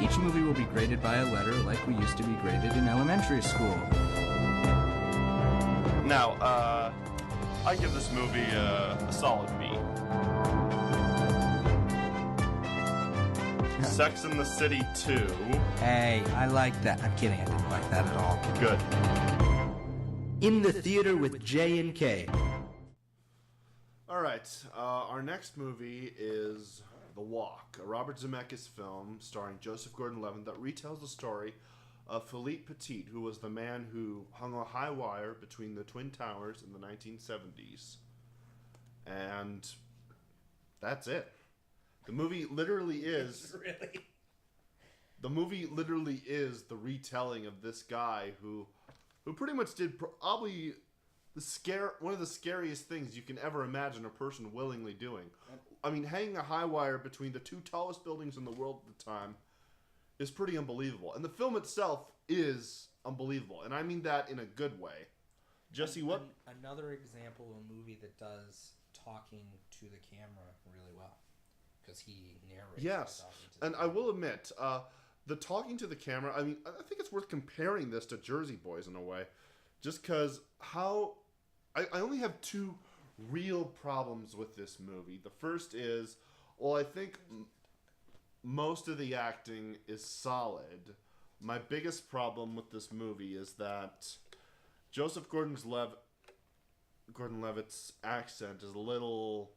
Each movie will be graded by a letter like we used to be graded in elementary school. Now, I give this movie a solid B. Sex and the City 2. Hey, I like that. I'm kidding, I didn't like that at all. Good. In the theater with J and K. Alright, our next movie is The Walk, a Robert Zemeckis film starring Joseph Gordon-Levitt that retells the story of Philippe Petit, who was the man who hung a high wire between the Twin Towers in the 1970s. And that's it. The movie literally is... Really? The movie literally is the retelling of this guy who pretty much did probably one of the scariest things you can ever imagine a person willingly doing. I mean, hanging a high wire between the two tallest buildings in the world at the time is pretty unbelievable. And the film itself is unbelievable. And I mean that in a good way. Jesse, what? Another example of a movie that does talking to the camera really well. Because he narrates. Yes. And I will admit, the talking to the camera, I mean, I think it's worth comparing this to Jersey Boys in a way. Just because how... I only have two real problems with this movie. The first is, well, I think most of the acting is solid. My biggest problem with this movie is that Joseph Gordon-Levitt's accent is a little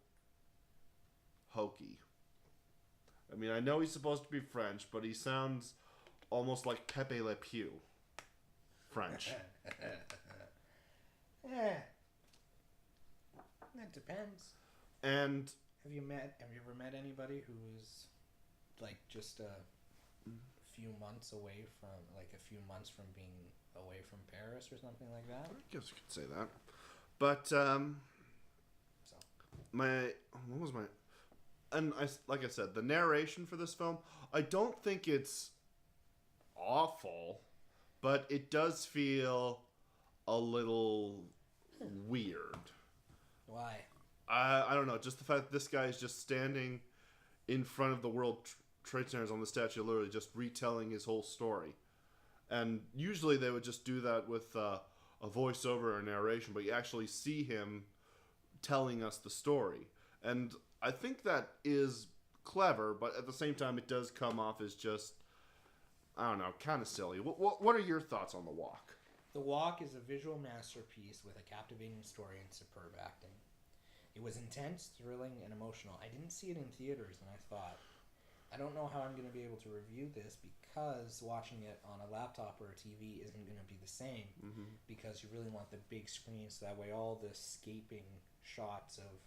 hokey. I mean, I know he's supposed to be French, but he sounds almost like Pepe Le Pew French. Yeah. That depends. And have you ever met anybody who is like just a few months away from, like a few months from being away from Paris or something like that? I guess you could say that. But what was my... And like I said, the narration for this film, I don't think it's awful, but it does feel a little weird. Why? I don't know. Just the fact that this guy is just standing in front of the World Trade Centers on the Statue of Liberty, just retelling his whole story. And usually they would just do that with a voiceover or narration, but you actually see him telling us the story. And I think that is clever, but at the same time it does come off as just, I don't know, kind of silly. What are your thoughts on The Walk? The Walk is a visual masterpiece with a captivating story and superb acting. It was intense, thrilling, and emotional. I didn't see it in theaters, and I thought, I don't know how I'm going to be able to review this because watching it on a laptop or a TV isn't going to be the same. Mm-hmm. Because you really want the big screen, so that way all the escaping shots of,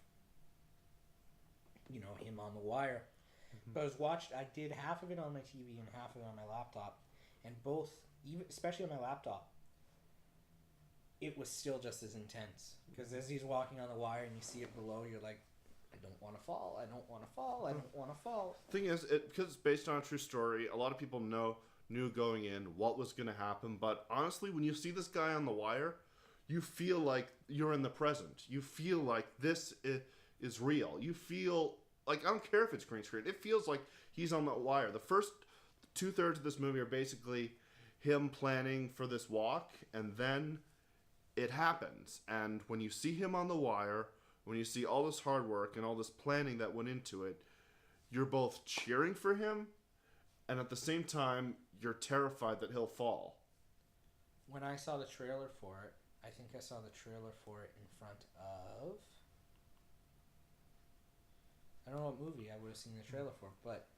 you know, him on the wire. Mm-hmm. But I did half of it on my TV and half of it on my laptop, and both, even especially on my laptop, it was still just as intense. Because as he's walking on the wire and you see it below, you're like, I don't want to fall, I don't want to fall, I don't want to fall. Thing is, because it's based on a true story, a lot of people knew going in what was going to happen. But honestly, when you see this guy on the wire, you feel like you're in the present. You feel like this is real. You feel like, I don't care if it's green screen. It feels like he's on the wire. The first 2/3 of this movie are basically him planning for this walk, and then it happens. And when you see him on the wire, when you see all this hard work and all this planning that went into it, you're both cheering for him, and at the same time, you're terrified that he'll fall. When I saw the trailer for it, I think I saw the trailer for it in front of... I don't know what movie I would have seen the trailer for, but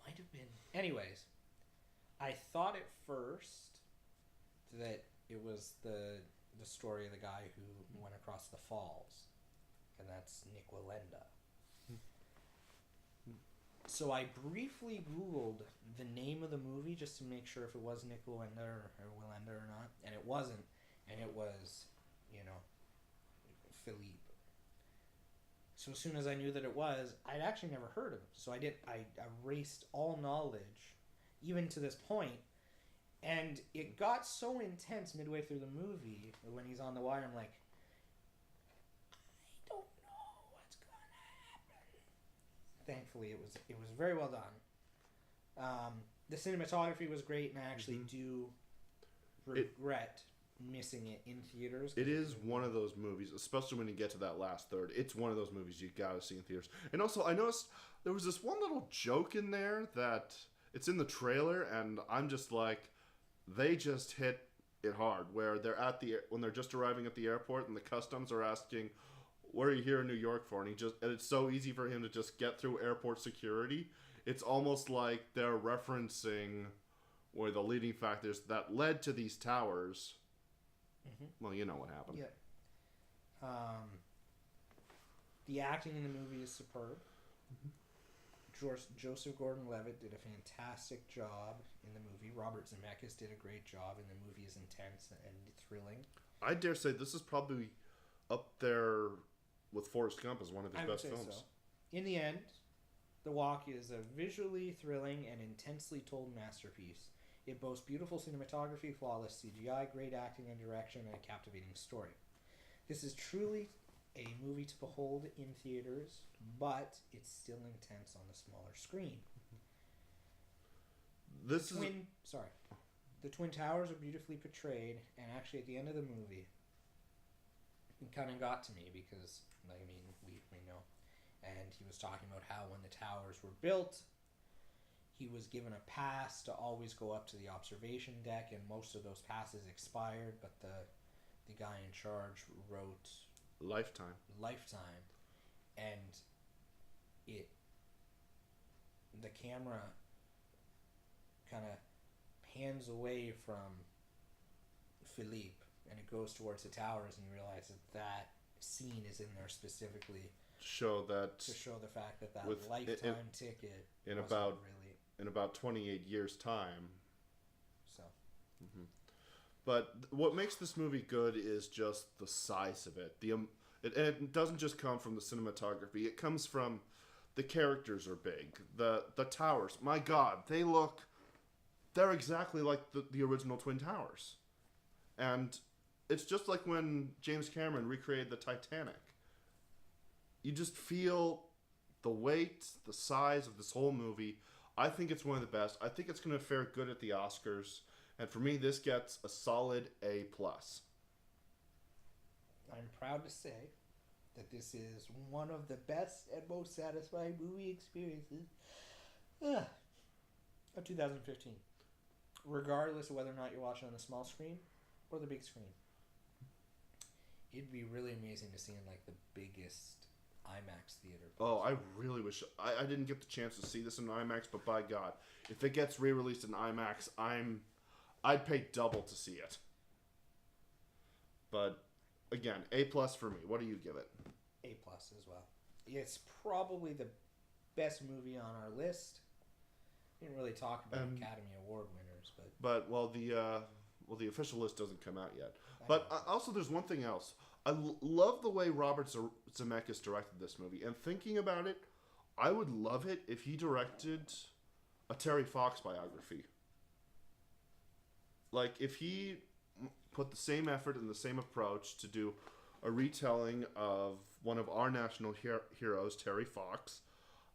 might have been... Anyways, I thought at first that it was the story of the guy who went across the falls, and that's Nick Wallenda. So I briefly Googled the name of the movie just to make sure if it was Nick Wallenda or not, and it wasn't, and it was, you know, Philippe. So as soon as I knew that it was, I'd actually never heard of him. So I erased all knowledge, even to this point. And it got so intense midway through the movie when he's on the wire. I'm like, I don't know what's gonna happen. Thankfully, it was very well done. The cinematography was great, and I actually do regret missing it in theaters. It is one of those movies, especially when you get to that last third. It's one of those movies you gotta see in theaters. And also, I noticed there was this one little joke in there that it's in the trailer, and I'm just like, they just hit it hard. Where they're when they're just arriving at the airport, and the customs are asking, "What are you here in New York for?" And it's so easy for him to just get through airport security. It's almost like they're referencing where the leading factors that led to these towers. Well, you know what happened. Yeah. The acting in the movie is superb. Joseph Gordon-Levitt did a fantastic job in the movie. Robert Zemeckis did a great job, and the movie is intense and thrilling. I dare say this is probably up there with Forrest Gump as one of his best films. So. In the end, The Walk is a visually thrilling and intensely told masterpiece. It boasts beautiful cinematography, flawless CGI, great acting and direction, and a captivating story. This is truly a movie to behold in theaters, but it's still intense on the smaller screen. The Twin Towers are beautifully portrayed, and actually at the end of the movie, it kind of got to me because, we know. And he was talking about how when the towers were built, he was given a pass to always go up to the observation deck, and most of those passes expired, but the guy in charge wrote Lifetime, and the camera kind of pans away from Philippe, and it goes towards the towers, and you realize that scene is in there specifically to show the fact that lifetime ticket in about 28 years time. So. But what makes this movie good is just the size of it. It doesn't just come from the cinematography. It comes from the characters are big. The towers, my God, they're exactly like the original Twin Towers. And it's just like when James Cameron recreated the Titanic. You just feel the weight, the size of this whole movie. I think it's one of the best. I think it's going to fare good at the Oscars. And for me, this gets a solid A+. I'm proud to say that this is one of the best and most satisfying movie experiences of 2015. Regardless of whether or not you're watching on the small screen or the big screen. It'd be really amazing to see in the biggest IMAX theater. Oh, I really wish I didn't get the chance to see this in IMAX, but by God, if it gets re-released in IMAX, I'd pay double to see it. But again, A+ for me. What do you give it? A+ as well. It's probably the best movie on our list. We didn't really talk about Academy Award winners, but the official list doesn't come out yet. But also, there's one thing else. I love the way Robert Zemeckis directed this movie. And thinking about it, I would love it if he directed a Terry Fox biography. If he put the same effort and the same approach to do a retelling of one of our national heroes, Terry Fox,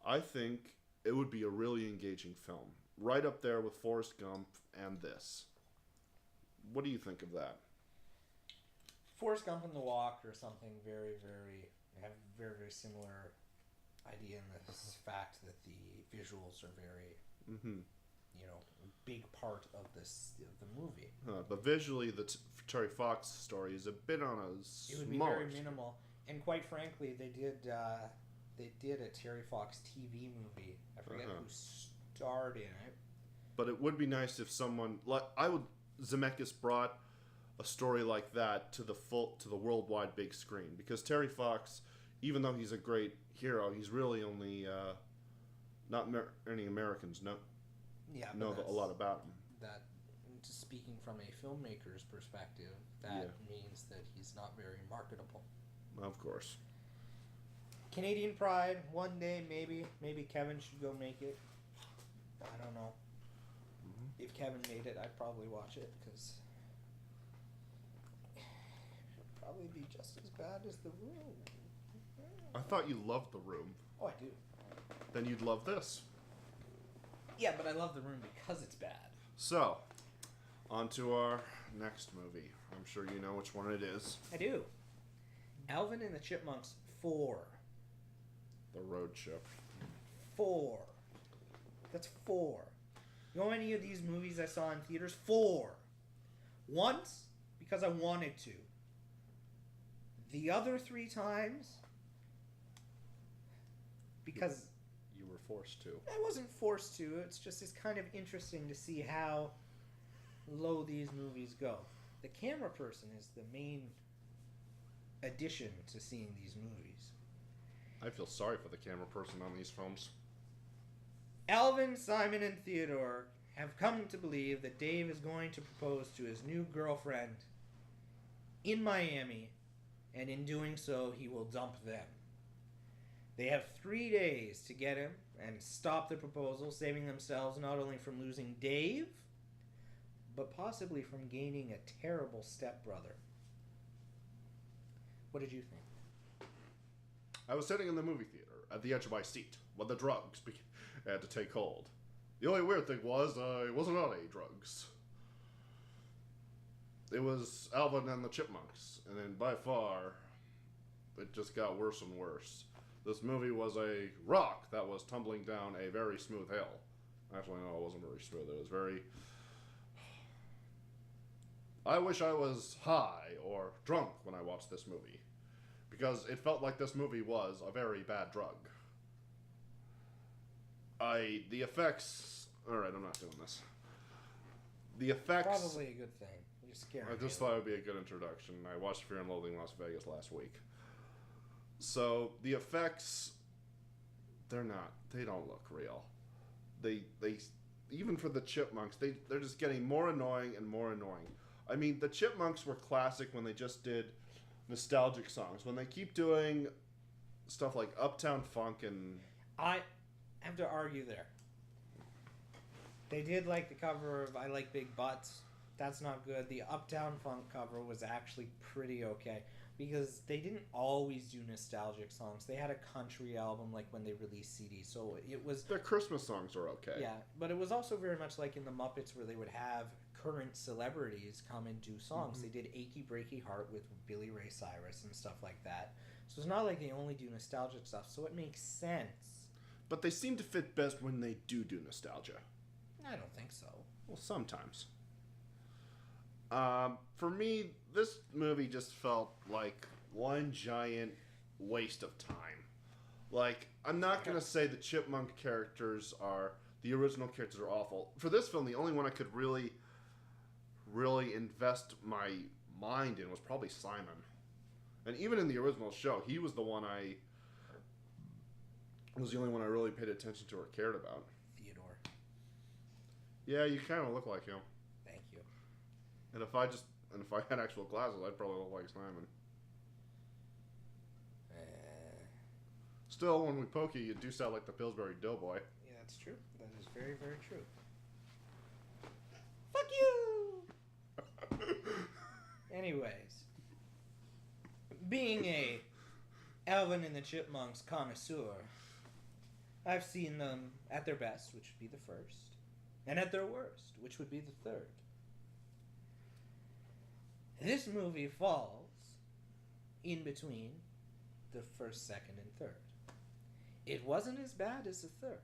I think it would be a really engaging film. Right up there with Forrest Gump and this. What do you think of that? Forrest Gump and The Walk are something very, very... have a very, very similar idea in the fact that the visuals are very... big part of the movie. But visually, the Terry Fox story is a bit on a small... It would be very minimal. And quite frankly, they did a Terry Fox TV movie. I forget who starred in it. But it would be nice if someone... Zemeckis brought a story like that to the worldwide big screen. Because Terry Fox, even though he's a great hero, he's really only... not many Americans know a lot about him. That, speaking from a filmmaker's perspective, that means that he's not very marketable. Of course. Canadian Pride, one day maybe Kevin should go make it. I don't know. If Kevin made it, I'd probably watch it because it'd probably be just as bad as The Room. I thought you loved The Room. Oh, I do. Then you'd love this. Yeah, but I love The Room because it's bad. So, on to our next movie. I'm sure you know which one it is. I do. Alvin and the Chipmunks 4. The Road Trip. 4. That's 4. You know how many of these movies I saw in theaters? 4. Once, because I wanted to. The other 3 times, because You were forced to. I wasn't forced to. It's just it's kind of interesting to see how low these movies go. The camera person is the main addition to seeing these movies. I feel sorry for the camera person on these films. Alvin, Simon, and Theodore have come to believe that Dave is going to propose to his new girlfriend in Miami, and in doing so, he will dump them. They have 3 days to get him and stop the proposal, saving themselves not only from losing Dave, but possibly from gaining a terrible stepbrother. What did you think? I was sitting in the movie theater at the edge of my seat when the drugs had to take hold. The only weird thing was I wasn't on any drugs. It was Alvin and the Chipmunks, and then by far, it just got worse and worse. This movie was a rock that was tumbling down a very smooth hill. Actually, no, it wasn't very smooth. It was very... I wish I was high or drunk when I watched this movie, because it felt like this movie was a very bad drug. The effects... Alright, I'm not doing this. The effects... Probably a good thing. You're scaring me. I just thought it would be a good introduction. I watched Fear and Loathing in Las Vegas last week. So, the effects... They don't look real. They even for the Chipmunks, they're just getting more annoying and more annoying. I mean, the Chipmunks were classic when they just did nostalgic songs. When they keep doing stuff like Uptown Funk and... I have to argue there. They did like the cover of I Like Big Butts. That's not good. The Uptown Funk cover was actually pretty okay, because they didn't always do nostalgic songs. They had a country album like when they released CDs, so it was... Their Christmas songs are okay. Yeah, but it was also very much like in the Muppets, where they would have current celebrities come and do songs. Mm-hmm. They did Achy Breaky Heart with Billy Ray Cyrus and stuff like that. So it's not like they only do nostalgic stuff, so it makes sense. But they seem to fit best when they do nostalgia. I don't think so. Well, sometimes. For me, this movie just felt like one giant waste of time. Like, I'm not going to say the Chipmunk characters are... The original characters are awful. For this film, the only one I could really invest my mind in was probably Simon. And even in the original show, he was the one was the only one I really paid attention to or cared about. Theodore. Yeah, you kind of look like him. Thank you. And if I had actual glasses, I'd probably look like Simon. Still, when we poke you do sound like the Pillsbury Doughboy. Yeah, that's true. That is very, very true. Fuck you! Anyways, being a Alvin and the Chipmunks connoisseur, I've seen them at their best, which would be the first, and at their worst, which would be the third. This movie falls in between the first, second, and third. It wasn't as bad as the third,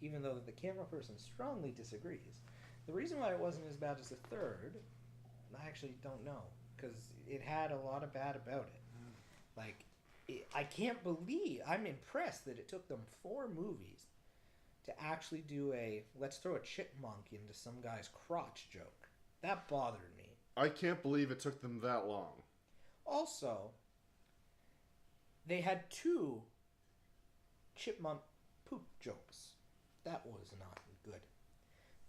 even though the camera person strongly disagrees. The reason why it wasn't as bad as the third, I actually don't know, because it had a lot of bad about it. Like, I can't believe, I'm impressed that it took them 4 movies to actually do a let's throw a chipmunk into some guy's crotch joke. That bothered me. I can't believe it took them that long. Also, they had 2 chipmunk poop jokes. That was not good.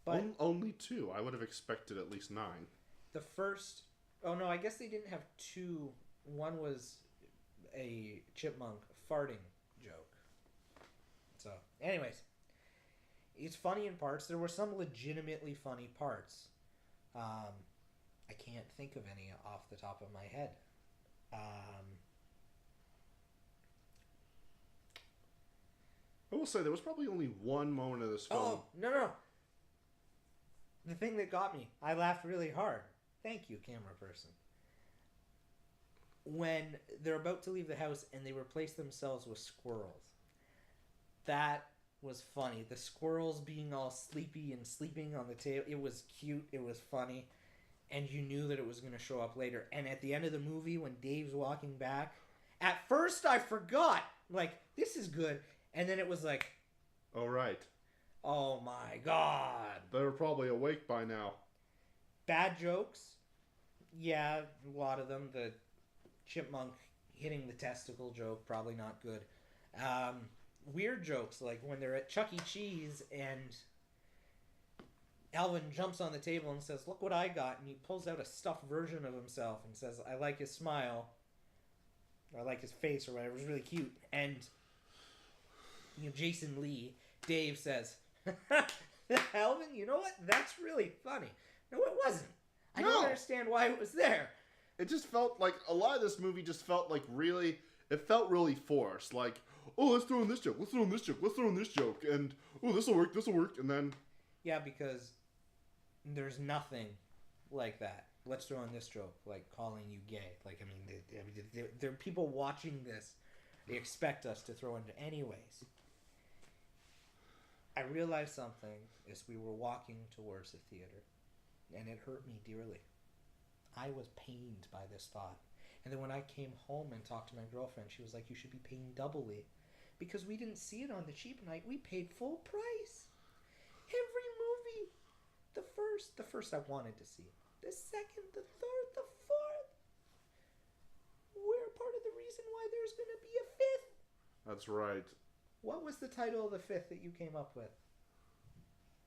But only 2. I would have expected at least 9. the first... Oh, no, I guess they didn't have 2. One was a chipmunk farting joke. So, anyways. It's funny in parts. There were some legitimately funny parts. I can't think of any off the top of my head. I will say there was probably only one moment of this film. Oh, no. The thing that got me, I laughed really hard. Thank you, camera person. When they're about to leave the house and they replace themselves with squirrels. That was funny. The squirrels being all sleepy and sleeping on the table. It was cute. It was funny. And you knew that it was going to show up later. And at the end of the movie, when Dave's walking back, at first I forgot. Like, this is good. And then it was like, Oh, right. oh my God. They're probably awake by now. Bad jokes. Yeah, a lot of them. The chipmunk hitting the testicle joke, probably not good. Weird jokes, like when they're at Chuck E. Cheese and Alvin jumps on the table and says, "Look what I got," and he pulls out a stuffed version of himself and says, "I like his smile," or "I like his face," or whatever. It was really cute. And Jason Lee, Dave says, "Alvin, you know what? That's really funny." No, it wasn't. I don't understand why it was there. It just felt like a lot of this movie just felt like really. It felt really forced. Like, oh, let's throw in this joke. Let's throw in this joke. Let's throw in this joke. And oh, this will work. This will work. And then. Yeah, because there's nothing like that. Let's throw in this joke, like calling you gay. Like, I mean, there are people watching this. They expect us to throw in anyways. I realized something as we were walking towards the theater, and it hurt me dearly. I was pained by this thought. And then when I came home and talked to my girlfriend, she was like, "You should be paying doubly." Because we didn't see it on the cheap night. We paid full price. Every movie. The first I wanted to see. The second, the third, the fourth. We're part of the reason why there's going to be a fifth. That's right. What was the title of the fifth that you came up with?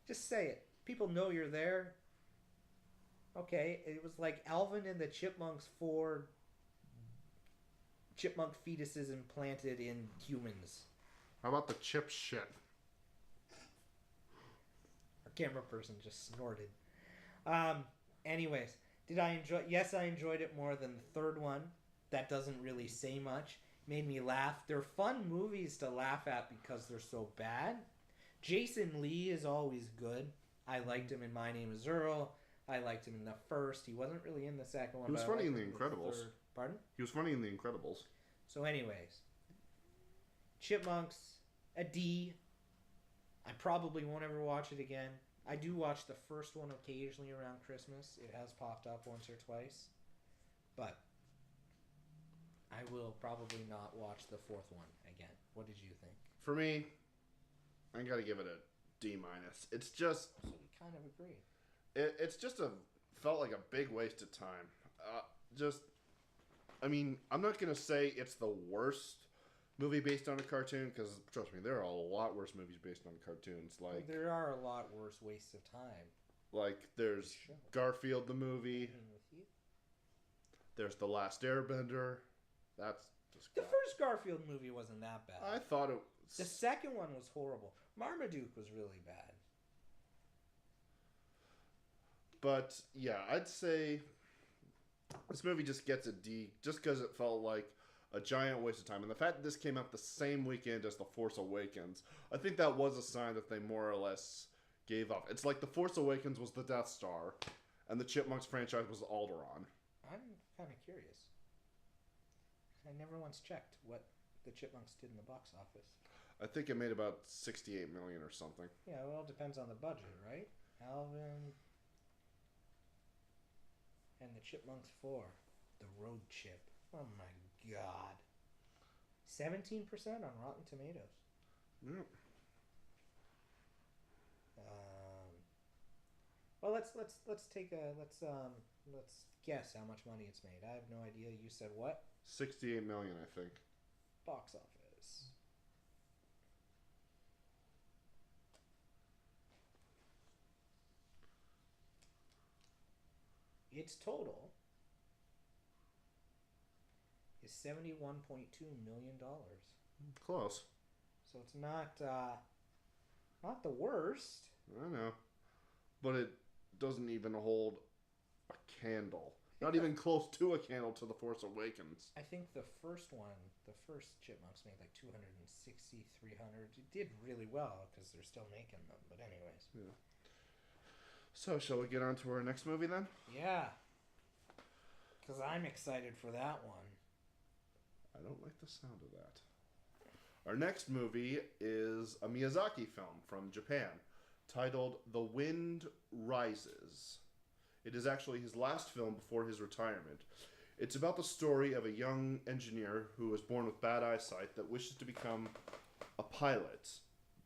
Just say it. People know you're there. Okay, it was like Alvin and the Chipmunks 4 chipmunk fetuses implanted in humans. How about the chip shit? Our camera person just snorted. Anyways, did I enjoy? Yes, I enjoyed it more than the third one. That doesn't really say much. Made me laugh. They're fun movies to laugh at because they're so bad. Jason Lee is always good. I liked him in My Name is Earl. I liked him in the first. He wasn't really in the second one. He was but I funny in liked The him Incredibles. third. Pardon? He was funny in The Incredibles. So anyways, Chipmunks, a D. I probably won't ever watch it again. I do watch the first one occasionally around Christmas. It has popped up once or twice. But I will probably not watch the fourth one again. What did you think? For me, I gotta give it a D-. It's just... So we kind of agree. It's just felt like a big waste of time. I mean, I'm not gonna say it's the worst movie based on a cartoon, because trust me, there are a lot worse movies based on cartoons. Like, there are a lot worse wastes of time. Like, there's Garfield the movie. There's The Last Airbender. That's just the first Garfield movie wasn't that bad. I thought it. The second one was horrible. Marmaduke was really bad. But yeah, I'd say this movie just gets a D just because it felt like a giant waste of time. And the fact that this came out the same weekend as The Force Awakens, I think that was a sign that they more or less gave up. It's like The Force Awakens was the Death Star, and the Chipmunks franchise was Alderaan. I'm kind of curious. I never once checked what the Chipmunks did in the box office. I think it made about $68 million or something. Yeah, well, it depends on the budget, right? Alvin and the Chipmunks 4, the Road Chip. Oh my God, 17% on Rotten Tomatoes. Yeah. Well, let's guess how much money it's made. I have no idea. You said what? 68 million, I think. Box office. Its total is $71.2 million. Close. So it's not the worst. I know. But it doesn't even hold a candle Not even close to a candle to The Force Awakens. I think the first Chipmunks made like 260, 300. It did really well because they're still making them. But anyways. Yeah. So, shall we get on to our next movie then? Yeah. Because I'm excited for that one. I don't like the sound of that. Our next movie is a Miyazaki film from Japan titled The Wind Rises. It is actually his last film before his retirement. It's about the story of a young engineer who was born with bad eyesight that wishes to become a pilot.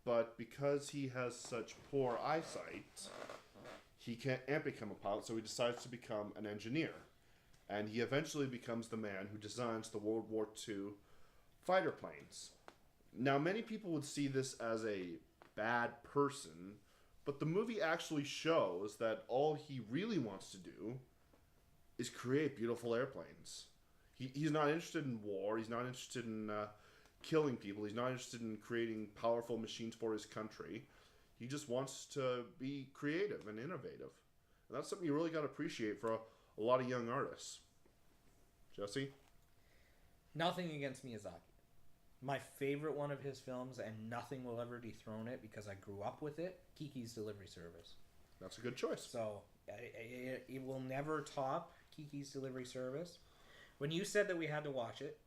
But because he has such poor eyesight, he can't become a pilot, so he decides to become an engineer. And he eventually becomes the man who designs the World War II fighter planes. Now, many people would see this as a bad person, but the movie actually shows that all he really wants to do is create beautiful airplanes. He's not interested in war. He's not interested in killing people. He's not interested in creating powerful machines for his country. He just wants to be creative and innovative. And that's something you really got to appreciate for a lot of young artists. Jesse? Nothing against Miyazaki. My favorite one of his films, and nothing will ever dethrone it because I grew up with it, Kiki's Delivery Service. That's a good choice. So, it will never top Kiki's Delivery Service. When you said that we had to watch it,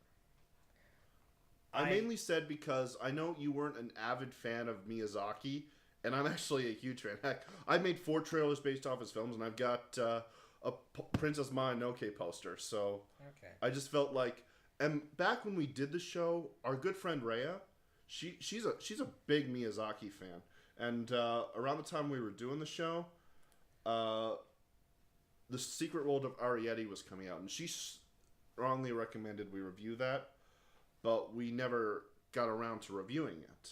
I mainly said because I know you weren't an avid fan of Miyazaki, and I'm actually a huge fan. Heck, I made 4 trailers based off his films, and I've got a Princess Mononoke poster. So okay. I just felt like, and back when we did the show, our good friend Rhea, she's a big Miyazaki fan, and around the time we were doing the show, The Secret World of Arrietty was coming out, and she strongly recommended we review that, but we never got around to reviewing it.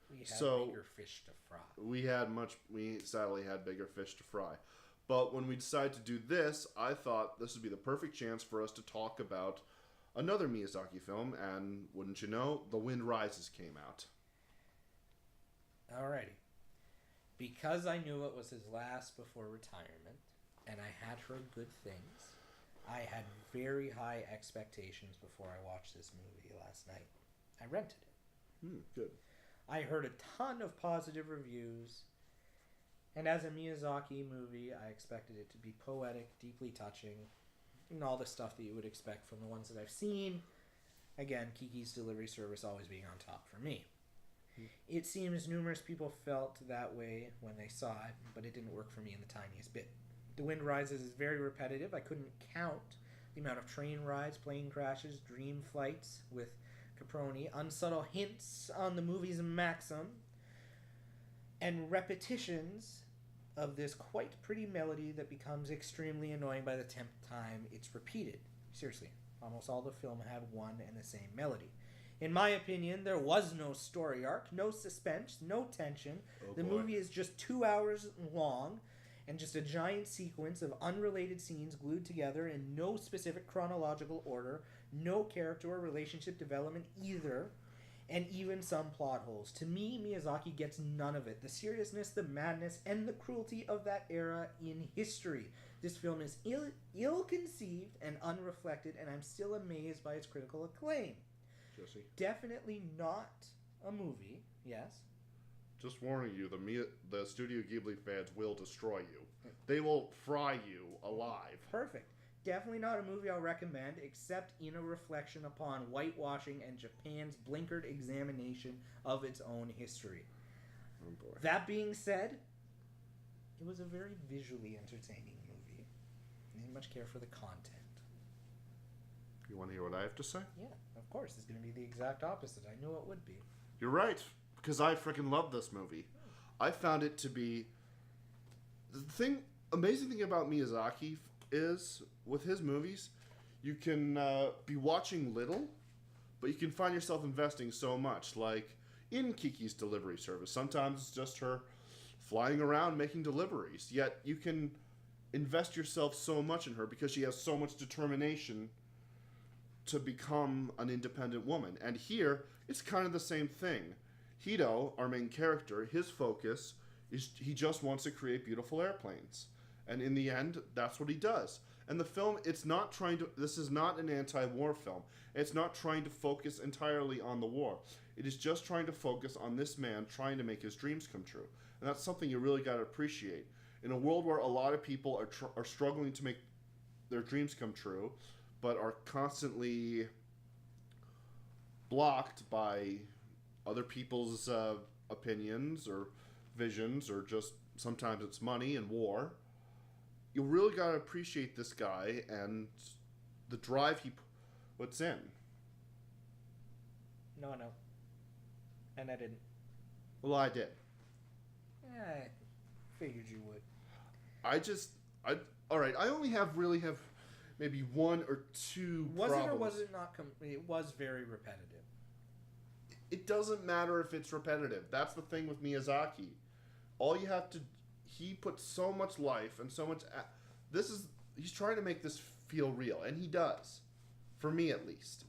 We had bigger fish to fry. We sadly had bigger fish to fry. But when we decided to do this, I thought this would be the perfect chance for us to talk about another Miyazaki film, and wouldn't you know, The Wind Rises came out. Alrighty. Because I knew it was his last before retirement, and I had heard good things, I had very high expectations before I watched this movie last night. I rented it. Good. I heard a ton of positive reviews, and as a Miyazaki movie, I expected it to be poetic, deeply touching, and all the stuff that you would expect from the ones that I've seen. Again, Kiki's Delivery Service always being on top for me. It seems numerous people felt that way when they saw it, but it didn't work for me in the tiniest bit. The Wind Rises is very repetitive. I couldn't count the amount of train rides, plane crashes, dream flights with Caproni, unsubtle hints on the movie's maxim, and repetitions of this quite pretty melody that becomes extremely annoying by the 10th time it's repeated. Seriously, almost all the film had one and the same melody. In my opinion, there was no story arc, no suspense, no tension. The movie is just 2 hours long and just a giant sequence of unrelated scenes glued together in no specific chronological order, no character or relationship development either, and even some plot holes. To me, Miyazaki gets none of it. The seriousness, the madness, and the cruelty of that era in history. This film is ill-conceived and unreflected, and I'm still amazed by its critical acclaim. Jesse? Definitely not a movie, yes. Just warning you, the Studio Ghibli fans will destroy you. They will fry you alive. Perfect. Definitely not a movie I'll recommend, except in a reflection upon whitewashing and Japan's blinkered examination of its own history. Oh boy. That being said, it was a very visually entertaining movie. I didn't much care for the content. You want to hear what I have to say? Yeah, of course. It's going to be the exact opposite. I knew it would be. You're right, because I freaking love this movie. I found it to be... The amazing thing about Miyazaki is, with his movies, you can be watching little, but you can find yourself investing so much. Like in Kiki's Delivery Service, sometimes it's just her flying around making deliveries, yet you can invest yourself so much in her because she has so much determination to become an independent woman. And here, it's kind of the same thing. Hito, our main character, his focus is he just wants to create beautiful airplanes. And in the end, that's what he does. And the film, this is not an anti-war film. It's not trying to focus entirely on the war. It is just trying to focus on this man trying to make his dreams come true. And that's something you really got to appreciate. In a world where a lot of people are struggling to make their dreams come true, but are constantly blocked by other people's opinions or visions, or just sometimes it's money and war, you really got to appreciate this guy and the drive he puts in. No. And I didn't. Well, I did. I figured you would. All right, I only really have maybe one or two Was problems. it or was it not? It was very repetitive. It doesn't matter if it's repetitive. That's the thing with Miyazaki. All you have to... He puts so much life and so much... He's trying to make this feel real, and he does. For me, at least.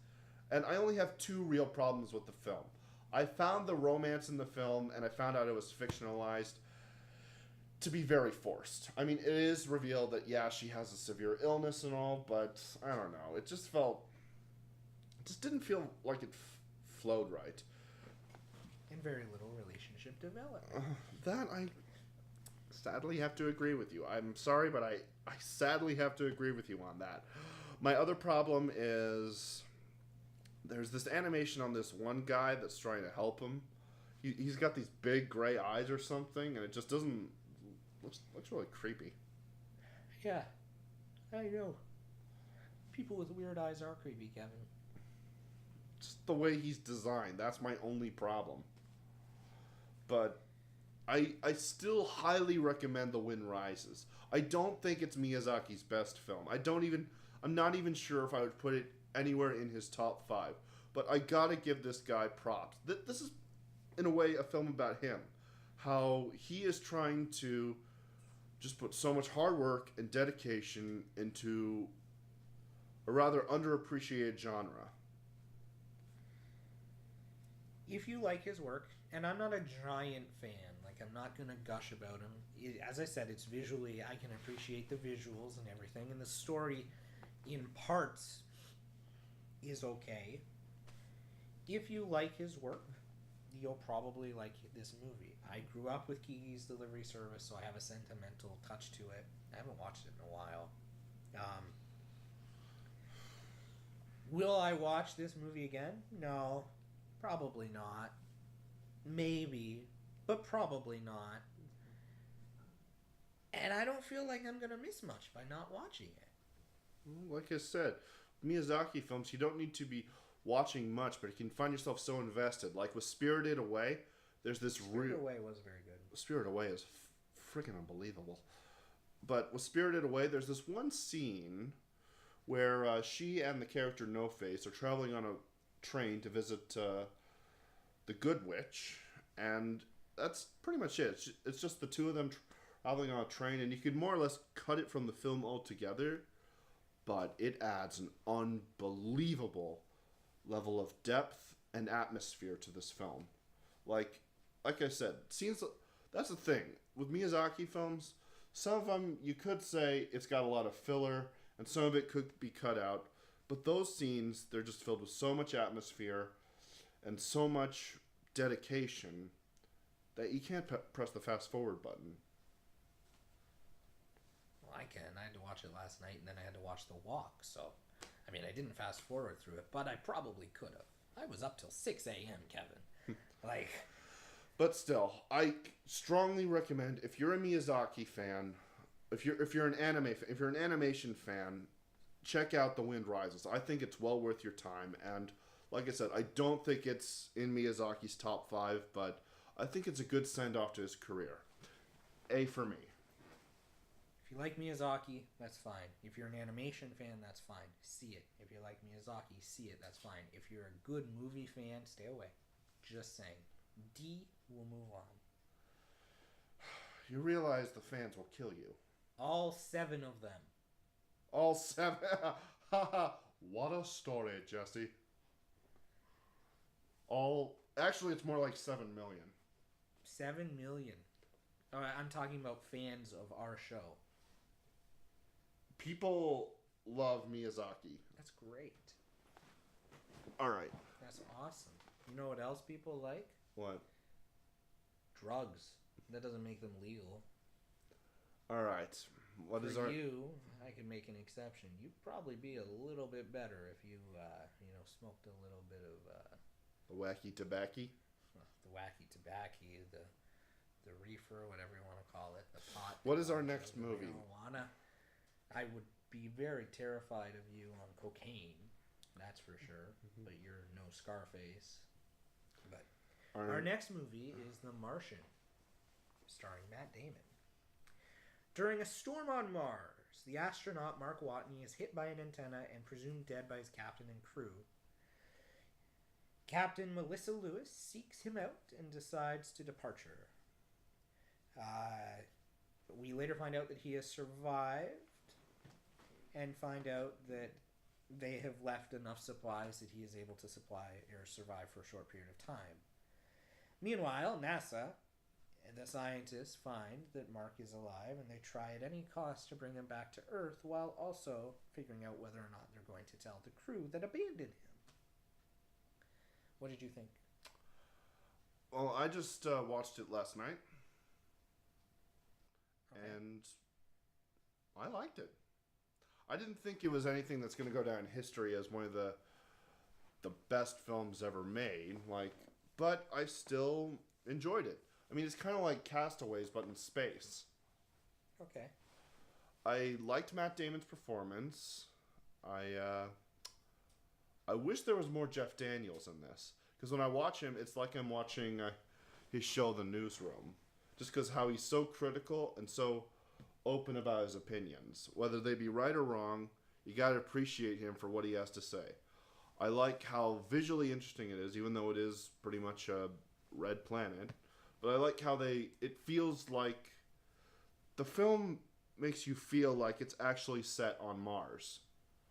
And I only have two real problems with the film. I found the romance in the film, and I found out it was fictionalized, to be very forced. I mean, it is revealed that, yeah, she has a severe illness and all, but I don't know. It just didn't feel like it flowed right. And very little relationship developed. That I sadly have to agree with you. I'm sorry, but I sadly have to agree with you on that. My other problem is there's this animation on this one guy that's trying to help him. He's got these big gray eyes or something, and it just doesn't... Looks really creepy. Yeah, I know. People with weird eyes are creepy, Kevin. Just the way he's designed. That's my only problem. But I still highly recommend The Wind Rises. I don't think it's Miyazaki's best film. I'm not even sure if I would put it anywhere in his top 5. But I gotta give this guy props. This is, in a way, a film about him. How he is trying to just put so much hard work and dedication into a rather underappreciated genre. If you like his work, and I'm not a giant fan, like I'm not gonna gush about him. As I said, it's visually, I can appreciate the visuals and everything, and the story in parts is okay. If you like his work, you'll probably like this movie. I grew up with Kiki's Delivery Service, so I have a sentimental touch to it. I haven't watched it in a while. Will I watch this movie again? No. Probably not. Maybe. But probably not. And I don't feel like I'm going to miss much by not watching it. Like I said, Miyazaki films, you don't need to be watching much, but you can find yourself so invested. Like with Spirited Away, there's this Spirited Away was very good. Spirited Away is freaking unbelievable. But with Spirited Away, there's this one scene where she and the character No Face are traveling on a train to visit the Good Witch, and that's pretty much it. It's just the two of them traveling on a train, and you could more or less cut it from the film altogether, but it adds an unbelievable level of depth and atmosphere to this film. Like I said, scenes. That's the thing with Miyazaki films. Some of them you could say it's got a lot of filler, and some of it could be cut out. But those scenes, they're just filled with so much atmosphere and so much dedication that you can't press the fast forward button. Well, I can. I had to watch it last night, and then I had to watch The Walk. So, I mean, I didn't fast forward through it, but I probably could have. I was up till 6 a.m., Kevin. But still, I strongly recommend, if you're a Miyazaki fan, if you're an animation fan, check out The Wind Rises. I think it's well worth your time, and like I said, I don't think it's in Miyazaki's top 5, but I think it's a good send-off to his career. A for me. If you like Miyazaki, that's fine. If you're an animation fan, that's fine. See it. If you like Miyazaki, see it. That's fine. If you're a good movie fan, stay away. Just saying. D, we'll move on. You realize the fans will kill you. All 7 of them. All 7? What a story, Jesse. Actually, it's more like 7 million. 7 million. I'm talking about fans of our show. People love Miyazaki. That's great. All right. That's awesome. You know what else people like? What? Drugs. That doesn't make them legal. All right. What is For our? you, I can make an exception. You'd probably be a little bit better if you, smoked a little bit of The wacky tobacco. the wacky tobacco, the reefer, whatever you want to call it, the pot. What is our the next movie? Marijuana. I would be very terrified of you on cocaine. That's for sure. But you're no Scarface. But our next movie is The Martian, starring Matt Damon. During a storm on Mars, the astronaut Mark Watney is hit by an antenna and presumed dead by his captain and crew. Captain Melissa Lewis seeks him out and decides to departure. We later find out that he has survived and find out that they have left enough supplies that he is able to supply or survive for a short period of time. Meanwhile, NASA and the scientists find that Mark is alive and they try at any cost to bring him back to Earth while also figuring out whether or not they're going to tell the crew that abandoned him. What did you think? Well, I just watched it last night. Okay. And I liked it. I didn't think it was anything that's going to go down in history as one of the best films ever made. But I still enjoyed it. I mean, it's kind of like Castaways, but in space. Okay. I liked Matt Damon's performance. I wish there was more Jeff Daniels in this, because when I watch him, it's like I'm watching his show, The Newsroom, just because how he's so critical and so open about his opinions, whether they be right or wrong. You got to appreciate him for what he has to say. I like how visually interesting it is, even though it is pretty much a red planet. But I like how it feels like the film makes you feel like it's actually set on Mars.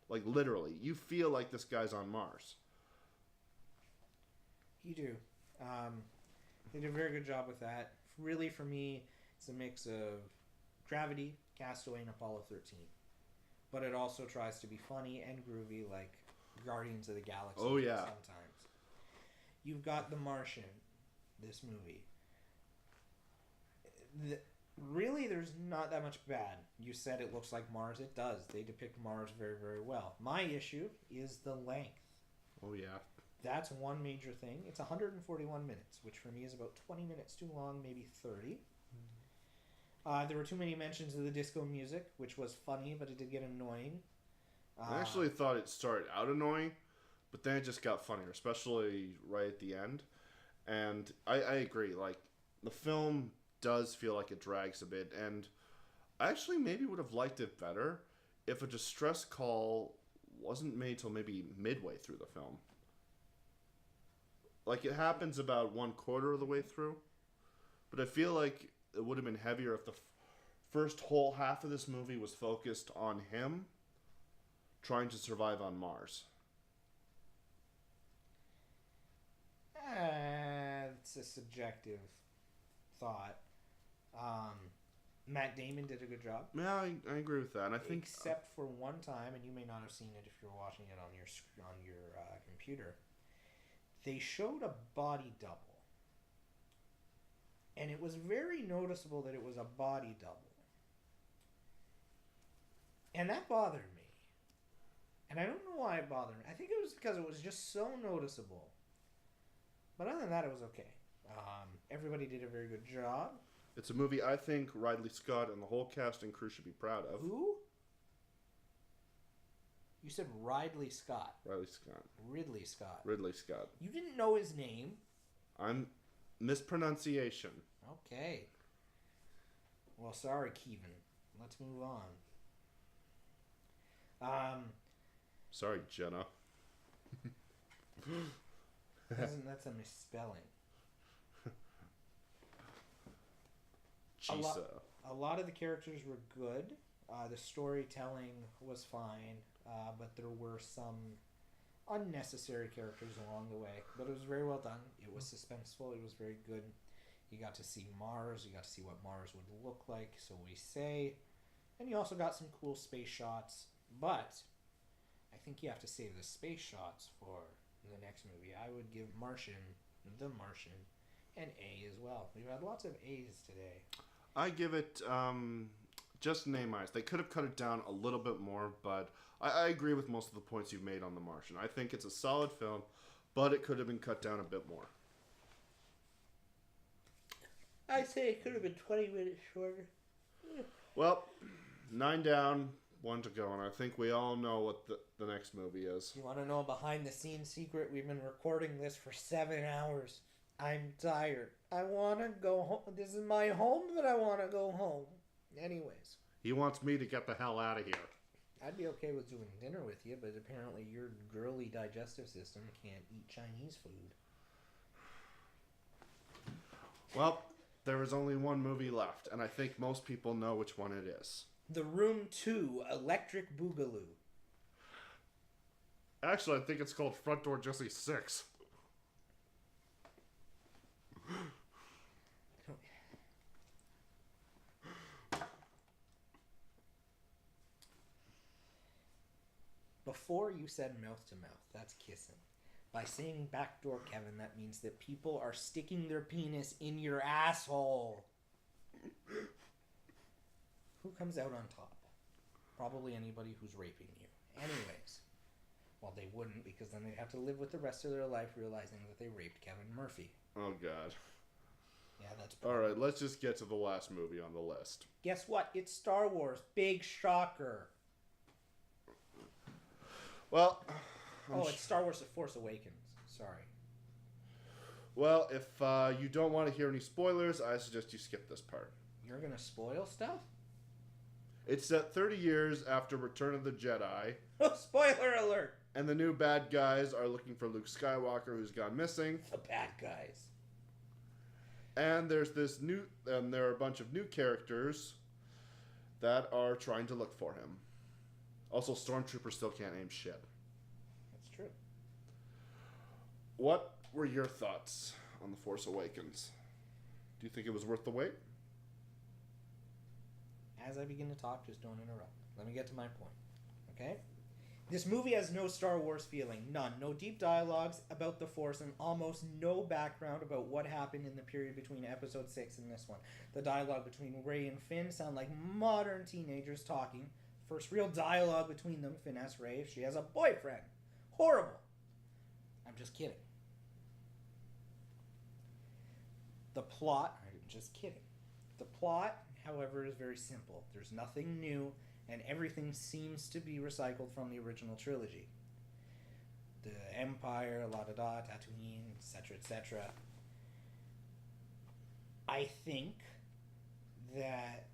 Like, literally. You feel like this guy's on Mars. You do. They did a very good job with that. Really, for me, it's a mix of Gravity, Castaway, and Apollo 13. But it also tries to be funny and groovy like Guardians of the Galaxy. Oh, yeah. Sometimes. You've got The Martian, this movie. Really, there's not that much bad. You said it looks like Mars. It does. They depict Mars very, very well. My issue is the length. Oh, yeah. That's one major thing. It's 141 minutes, which for me is about 20 minutes too long, maybe 30. There were too many mentions of the disco music, which was funny, but it did get annoying. I actually thought it started out annoying, but then it just got funnier, especially right at the end. And I agree. Like, the film does feel like it drags a bit, and I actually maybe would have liked it better if a distress call wasn't made till maybe midway through the film. Like, it happens about 1/4 of the way through, but I feel like it would have been heavier if the first whole half of this movie was focused on him trying to survive on Mars. It's a subjective thought. Matt Damon did a good job. Yeah, I agree with that. And I think except for one time, and you may not have seen it if you're watching it on your computer. They showed a body double, and it was very noticeable that it was a body double, and that bothered me. And I don't know why it bothered me. I think it was because it was just so noticeable. But other than that, it was okay. Everybody did a very good job. it's a movie I think Ridley Scott and the whole cast and crew should be proud of. Who? You said Ridley Scott. Ridley Scott. Ridley Scott. Ridley Scott. You didn't know his name. I'm mispronunciation. Okay. Well, sorry, Kevin. Let's move on. Sorry, Jenna. That's a misspelling. Chisa. A lot of the characters were good. The storytelling was fine, but there were some unnecessary characters along the way. But it was very well done. It was suspenseful. It was very good. You got to see Mars. You got to see what Mars would look like. So we say, And you also got some cool space shots, but I think you have to save the space shots for the next movie. I would give The Martian, an A as well. We've had lots of A's today. I give it just an A-. They could have cut it down a little bit more, but I agree with most of the points you've made on The Martian. I think it's a solid film, but it could have been cut down a bit more. I'd say it could have been 20 minutes shorter. Well, 9 down, 1 to go, and I think we all know what the next movie is. You want to know a behind-the-scenes secret? We've been recording this for 7 hours. I'm tired. I want to go home. This is my home, but I want to go home. Anyways. He wants me to get the hell out of here. I'd be okay with doing dinner with you, but apparently your girly digestive system can't eat Chinese food. Well, there is only one movie left, and I think most people know which one it is. The Room 2, Electric Boogaloo. Actually, I think it's called Front Door Jesse 6. Before you said mouth to mouth, that's kissing. By saying backdoor Kevin, that means that people are sticking their penis in your asshole. Who comes out on top? Probably anybody who's raping you. Anyways. Well, they wouldn't, because then they'd have to live with the rest of their life realizing that they raped Kevin Murphy. Oh, God. Yeah, that's Alright, let's just get to the last movie on the list. Guess what? It's Star Wars. Big shocker. Well... it's Star Wars The Force Awakens. Sorry. Well, if you don't want to hear any spoilers, I suggest you skip this part. You're gonna spoil stuff? It's set 30 years after Return of the Jedi. Oh, spoiler alert! And the new bad guys are looking for Luke Skywalker, who's gone missing. The bad guys. And there are a bunch of new characters that are trying to look for him. Also, Stormtroopers still can't aim shit. That's true. What were your thoughts on The Force Awakens? Do you think it was worth the wait? As I begin to talk, just don't interrupt. Let me get to my point. Okay? This movie has no Star Wars feeling. None. No deep dialogues about the Force and almost no background about what happened in the period between Episode 6 and this one. The dialogue between Rey and Finn sound like modern teenagers talking. First real dialogue between them, Finn asks Rey if she has a boyfriend. Horrible. I'm just kidding. The plot, I'm just kidding. The plot, however, is very simple. There's nothing new, and everything seems to be recycled from the original trilogy. The Empire, la-da-da, Tatooine, etc., etc. I think that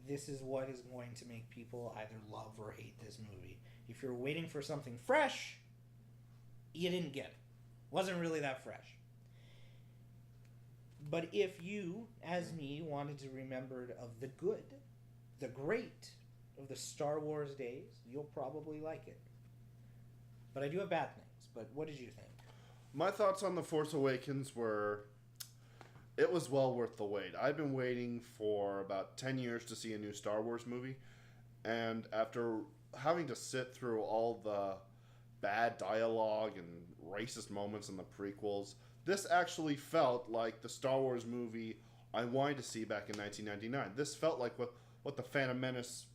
this is what is going to make people either love or hate this movie. If you're waiting for something fresh, you didn't get it. Wasn't really that fresh. But if you, as me, wanted to remember of the good, the great of the Star Wars days, you'll probably like it. But I do have bad things. But what did you think? My thoughts on The Force Awakens were... It was well worth the wait. I've been waiting for about 10 years to see a new Star Wars movie. And after having to sit through all the bad dialogue and racist moments in the prequels, this actually felt like the Star Wars movie I wanted to see back in 1999. This felt like what The Phantom Menace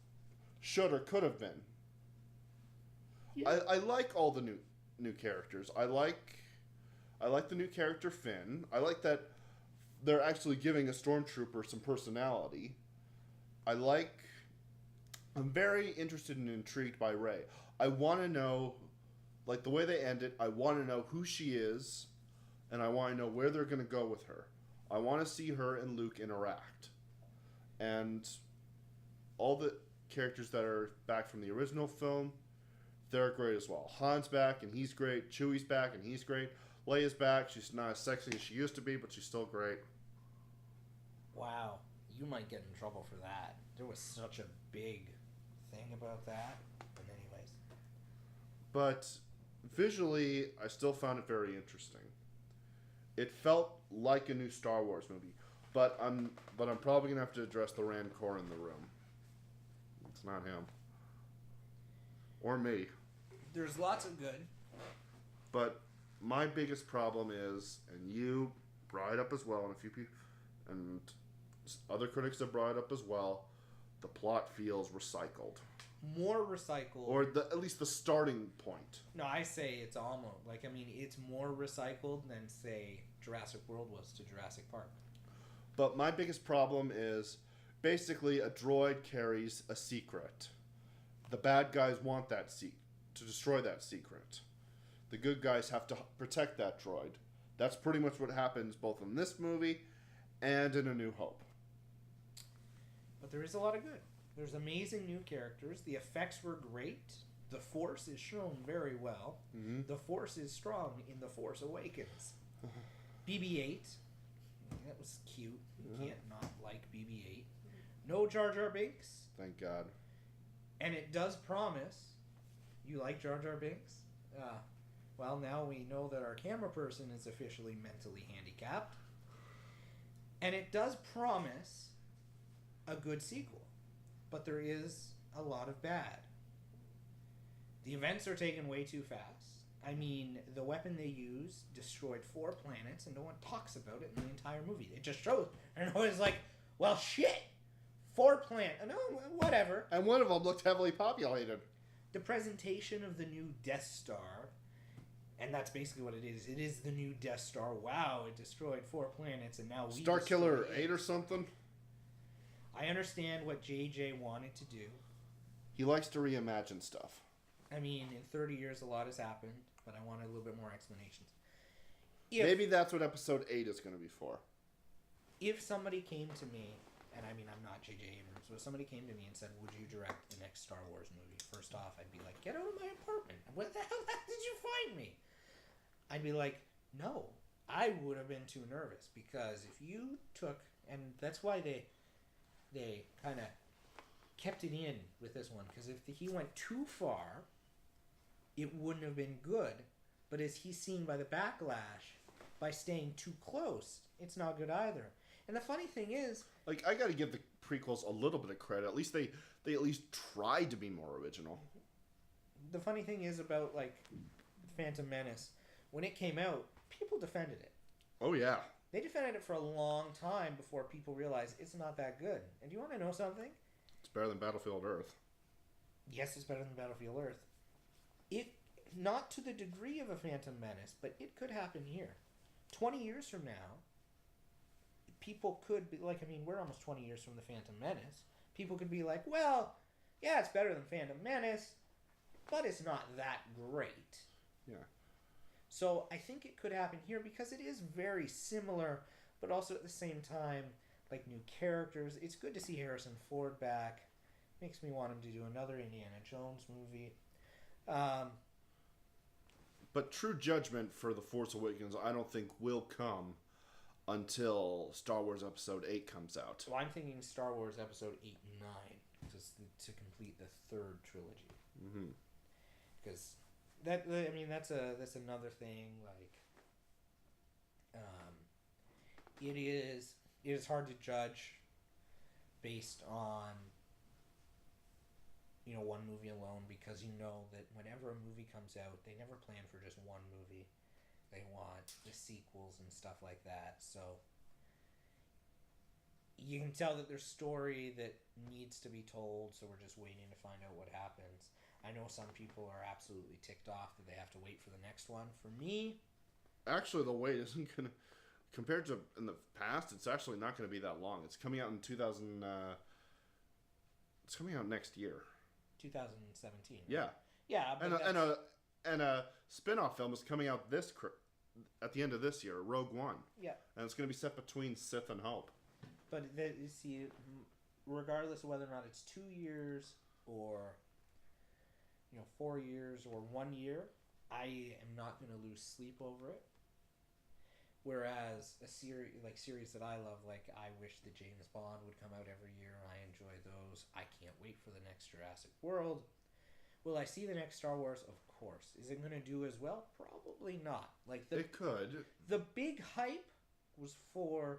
should or could have been. Yeah. I like all the new characters. I like the new character Finn. I like that they're actually giving a stormtrooper some personality. I'm very interested and intrigued by Rey. I want to know, like the way they end it, I want to know who she is, and I want to know where they're going to go with her. I want to see her and Luke interact. And all the characters that are back from the original film, they're great as well. Han's back, and he's great. Chewie's back, and he's great. Leia's back. She's not as sexy as she used to be, but she's still great. Wow. You might get in trouble for that. There was such a big thing about that. But anyways. But visually, I still found it very interesting. It felt like a new Star Wars movie. But I'm probably going to have to address the Rancor in the room. It's not him. Or me. There's lots of good. But my biggest problem is, and you brought it up as well, and a few people, and other critics have brought it up as well, the plot feels recycled. More recycled. Or at least the starting point. No, I say it's almost it's more recycled than say Jurassic World was to Jurassic Park. But my biggest problem is basically a droid carries a secret. The bad guys want that to destroy that secret. The good guys have to protect that droid. That's pretty much what happens both in this movie and in A New Hope. But there is a lot of good. There's amazing new characters. The effects were great. The Force is shown very well. Mm-hmm. The Force is strong in The Force Awakens. BB-8. That was cute. You can't not like BB-8. No Jar Jar Binks. Thank God. And it does promise. You like Jar Jar Binks? Well, now we know that our camera person is officially mentally handicapped. And it does promise a good sequel. But there is a lot of bad. The events are taken way too fast. I mean, the weapon they used destroyed 4 planets, and no one talks about it in the entire movie. It just shows, and no one's like, well, shit! 4 planets. No, whatever. And one of them looked heavily populated. The presentation of the new Death Star, and that's basically what it is. It is the new Death Star. Wow, it destroyed 4 planets, and now we Starkiller destroy 8 or something? I understand what JJ wanted to do. He likes to reimagine stuff. I mean, in 30 years, a lot has happened, but I wanted a little bit more explanations. Maybe that's what episode 8 is going to be for. If somebody came to me, and I mean, I'm not J.J. Abrams, but if somebody came to me and said, would you direct the next Star Wars movie? First off, I'd be like, get out of my apartment. Where the hell did you find me? I'd be like, no. I would have been too nervous, because if you took, and that's why they kind of kept it in with this one, because if he went too far, it wouldn't have been good. But as he's seen by the backlash, by staying too close, it's not good either. And the funny thing is, like, I got to give the prequels a little bit of credit. At least they at least tried to be more original. The funny thing is about, like, Phantom Menace, when it came out, people defended it. Oh yeah. They defended it for a long time before people realized it's not that good. And do you want to know something? It's better than Battlefield Earth. Yes, it's better than Battlefield Earth. It, not to the degree of a Phantom Menace, but it could happen here. 20 years from now, people could be like, I mean, we're almost 20 years from the Phantom Menace. People could be like, well, yeah, it's better than Phantom Menace, but it's not that great. Yeah. So I think it could happen here because it is very similar, but also at the same time, like, new characters. It's good to see Harrison Ford back. Makes me want him to do another Indiana Jones movie. But true judgment for The Force Awakens, I don't think will come until Star Wars Episode 8 comes out. So I'm thinking Star Wars Episode 8 and 9 to complete the third trilogy. Mm-hmm. Because that's another thing. Like, it is hard to judge based on one movie alone, because you know that whenever a movie comes out, they never plan for just one movie. They want the sequels and stuff like that. So you can tell that there's story that needs to be told, so we're just waiting to find out what happens. I know some people are absolutely ticked off that they have to wait for the next one. For me, actually, the wait isn't gonna, compared to in the past, it's actually not gonna be that long. It's coming out in 2000. It's coming out next year. 2017. Yeah. Yeah, but and a spin-off film is coming out at the end of this year, Rogue One. Yeah. And it's going to be set between Sith and Hope. But you see, regardless of whether or not it's 2 years or 4 years or 1 year, I am not going to lose sleep over it. Whereas a series that I love, like, I wish that James Bond would come out every year. I enjoy those. I can't wait for the next Jurassic World. Will I see the next Star Wars? Of course. Is it going to do as well? Probably not. Like, It could. The big hype was for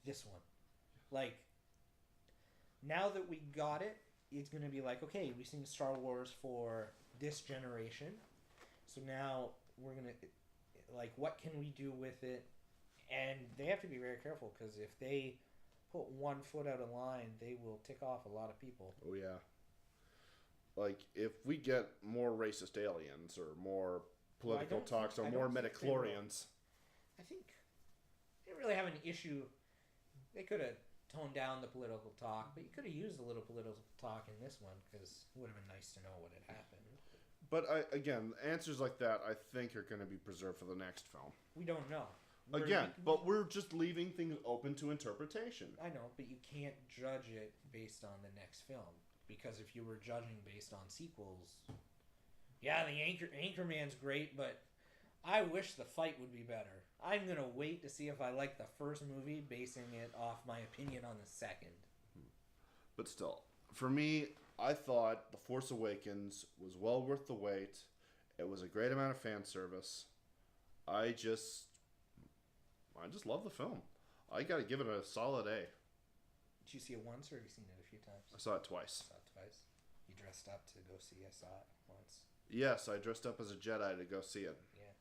this one. Like, now that we got it, it's going to be like, okay, we've seen Star Wars for this generation, so now we're going to, like, what can we do with it? And they have to be very careful, because if they put one foot out of line, they will tick off a lot of people. Oh yeah. Like if we get more racist aliens or more political talks or more midichlorians. I think they didn't really have an issue. They could have toned down the political talk, but you could have used a little political talk in this one, because it would have been nice to know what had happened. But again, answers like that I think are going to be preserved for the next film. We don't know. But we're just leaving things open to interpretation. I know, but you can't judge it based on the next film, because if you were judging based on sequels, yeah, the Anchorman's great, but I wish the fight would be better. I'm gonna wait to see if I like the first movie, basing it off my opinion on the second. But still, for me, I thought The Force Awakens was well worth the wait. It was a great amount of fan service. I just love the film. I gotta give it a solid A. Did you see it once, or have you seen it a few times? I saw it twice. Saw it twice. You dressed up to go see it. I saw it once. Yes, I dressed up as a Jedi to go see it. Yeah.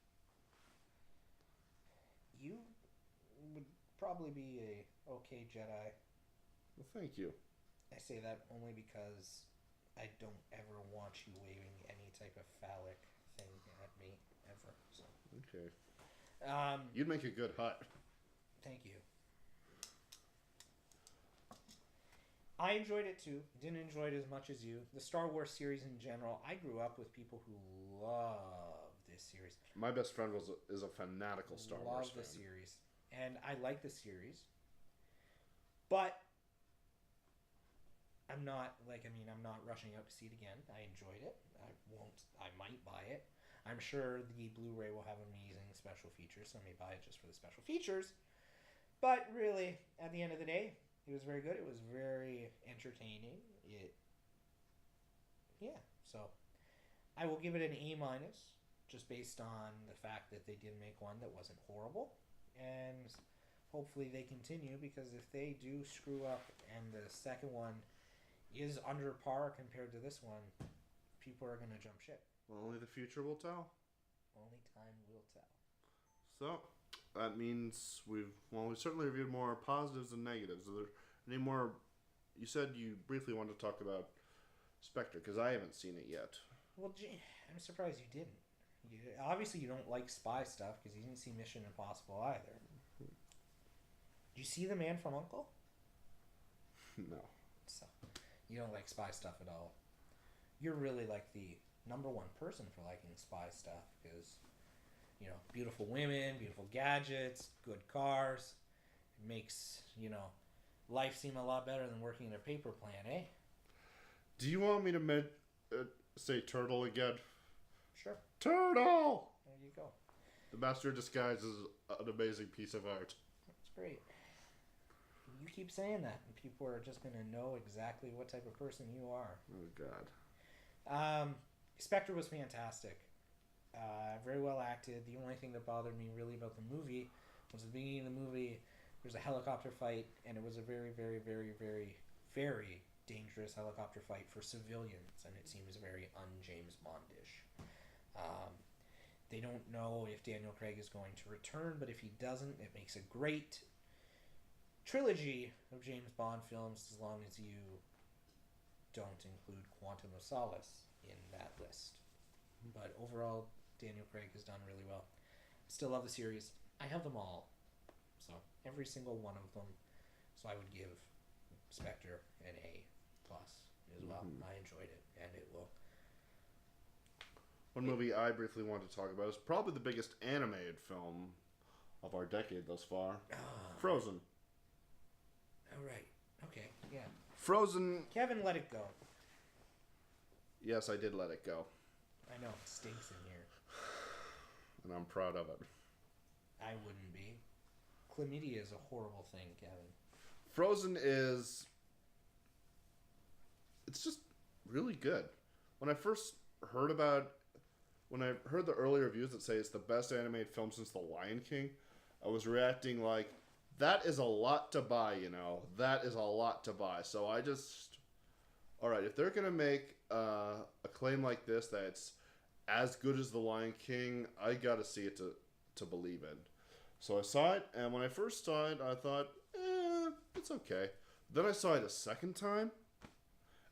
You would probably be a okay Jedi. Well, thank you. I say that only because I don't ever want you waving any type of phallic thing at me ever. So. Okay. You'd make a good hut. Thank you. I enjoyed it too. Didn't enjoy it as much as you. The Star Wars series in general, I grew up with people who love this series. My best friend is a fanatical Star Wars fan. Love the series. And I like the series. But I'm not rushing out to see it again. I enjoyed it. I might buy it. I'm sure the Blu-ray will have amazing special features, so I may buy it just for the special features. But really, at the end of the day, it was very good. It was very entertaining. So I will give it an A-, just based on the fact that they did make one that wasn't horrible. And hopefully they continue, because if they do screw up and the second one is under par compared to this one, people are going to jump ship. Well, only the future will tell. Only time will tell. So, that means we've certainly reviewed more positives than negatives. Are there any more? You said you briefly wanted to talk about Spectre, because I haven't seen it yet. Well, gee, I'm surprised you didn't. Obviously, you don't like spy stuff, because you didn't see Mission Impossible either. Did you see The Man from U.N.C.L.E.? No. So, you don't like spy stuff at all. You're really like the number one person for liking spy stuff, because, beautiful women, beautiful gadgets, good cars. It makes, life seem a lot better than working in a paper plant, eh? Do you want me to say turtle again? Sure. Turtle! There you go. The Master of Disguise is an amazing piece of art. That's great. You keep saying that, and people are just going to know exactly what type of person you are. Oh, God. Spectre was fantastic. Very well acted. The only thing that bothered me really about the movie was at the beginning of the movie, there's a helicopter fight, and it was a very, very, very, very, very dangerous helicopter fight for civilians, and it seems very un-James Bondish. They don't know if Daniel Craig is going to return, but if he doesn't, it makes a great trilogy of James Bond films, as long as you don't include Quantum of Solace in that list. But overall, Daniel Craig has done really well. Still love the series. I have them all. So, every single one of them. So I would give Spectre an A+ as well. I enjoyed it, and it will. One movie I briefly want to talk about is probably the biggest animated film of our decade thus far. Frozen. All right. Okay. Yeah. Frozen. Kevin, let it go. Yes, I did let it go. I know it stinks in here. And I'm proud of it. I wouldn't be. Chlamydia is a horrible thing, Kevin. Frozen is... It's just really good. When I first heard when I heard the early reviews that say it's the best animated film since The Lion King, I was reacting like, that is a lot to buy, That is a lot to buy. So all right, if they're gonna make a claim like this that it's as good as The Lion King, I gotta see it to believe it. So I saw it, and when I first saw it, I thought, it's okay. Then I saw it a second time,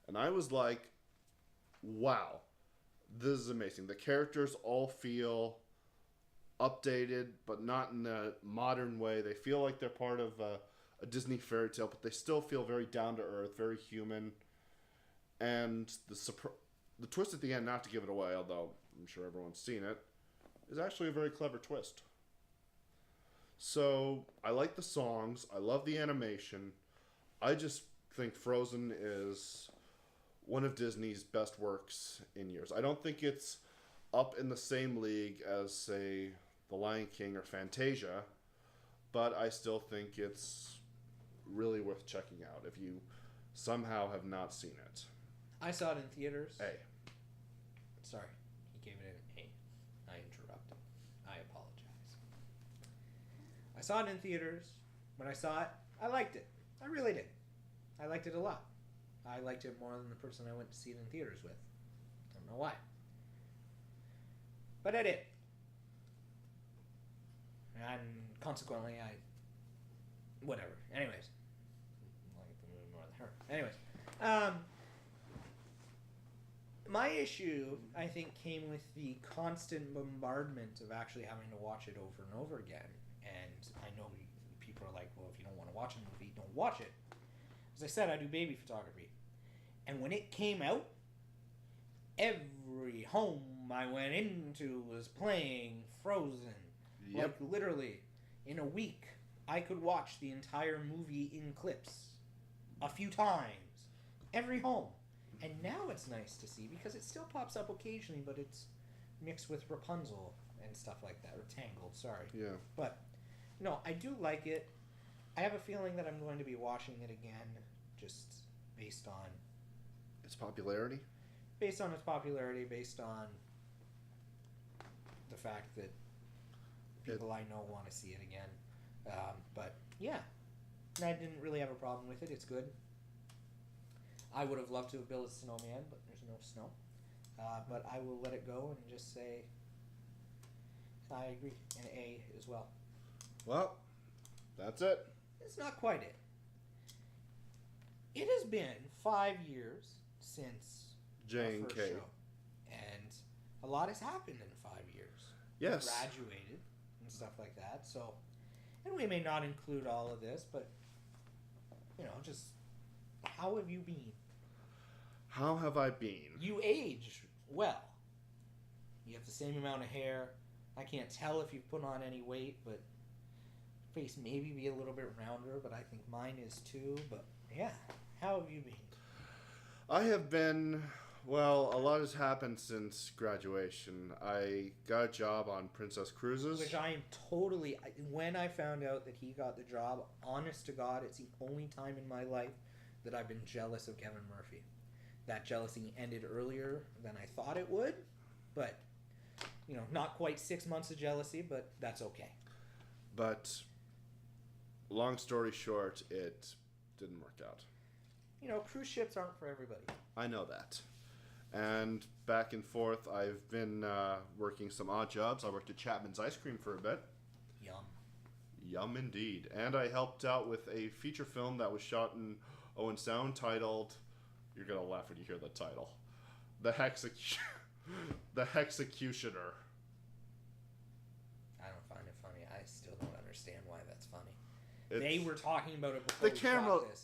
and I was like, wow, this is amazing. The characters all feel updated, but not in a modern way. They feel like they're part of a Disney fairy tale, but they still feel very down to earth, very human. And the twist at the end, not to give it away, although I'm sure everyone's seen it, is actually a very clever twist. So I like the songs. I love the animation. I just think Frozen is one of Disney's best works in years. I don't think it's up in the same league as, say, The Lion King or Fantasia, but I still think it's really worth checking out if you somehow have not seen it. I saw it in theaters. A. Sorry, he gave it an A. I interrupted. I apologize. I saw it in theaters. When I saw it, I liked it. I really did. I liked it a lot. I liked it more than the person I went to see it in theaters with. I don't know why. But I did. And consequently, whatever. Anyways. I like the movie more than her. Anyways. My issue, I think, came with the constant bombardment of actually having to watch it over and over again. And I know people are like, well, if you don't want to watch a movie, don't watch it. As I said, I do baby photography. And when it came out, every home I went into was playing Frozen. Yep. Like, literally, in a week, I could watch the entire movie in clips. A few times. Every home. And now it's nice to see, because it still pops up occasionally, but it's mixed with Rapunzel and stuff like that. Or Tangled, sorry. Yeah. But, no, I do like it. I have a feeling that I'm going to be watching it again, just based on Its popularity? based on its popularity, based on the fact that people I know want to see it again. But yeah, I didn't really have a problem with it. It's good. I would have loved to have built a snowman, but there's no snow. But I will let it go and just say I agree. An A as well. Well, that's it. It's not quite it. It has been 5 years since our J&K. first show, and a lot has happened in 5 years. Yes. We graduated and stuff like that. So, and we may not include all of this, but just how have you been? How have I been? You age well. You have the same amount of hair. I can't tell if you've put on any weight, but face maybe be a little bit rounder, but I think mine is too. But yeah, how have you been? I have been, well, a lot has happened since graduation. I got a job on Princess Cruises. Which I am totally, when I found out that he got the job, honest to God, it's the only time in my life that I've been jealous of Kevin Murphy. That jealousy ended earlier than I thought it would, but, not quite 6 months of jealousy, but that's okay. But, long story short, it didn't work out. Cruise ships aren't for everybody. I know that. And back and forth, I've been working some odd jobs. I worked at Chapman's Ice Cream for a bit. Yum. Yum indeed. And I helped out with a feature film that was shot in Owen Sound titled, you're going to laugh when you hear the title, The Hexecutioner. I don't find it funny. I still don't understand why that's funny. It's, They were talking about it before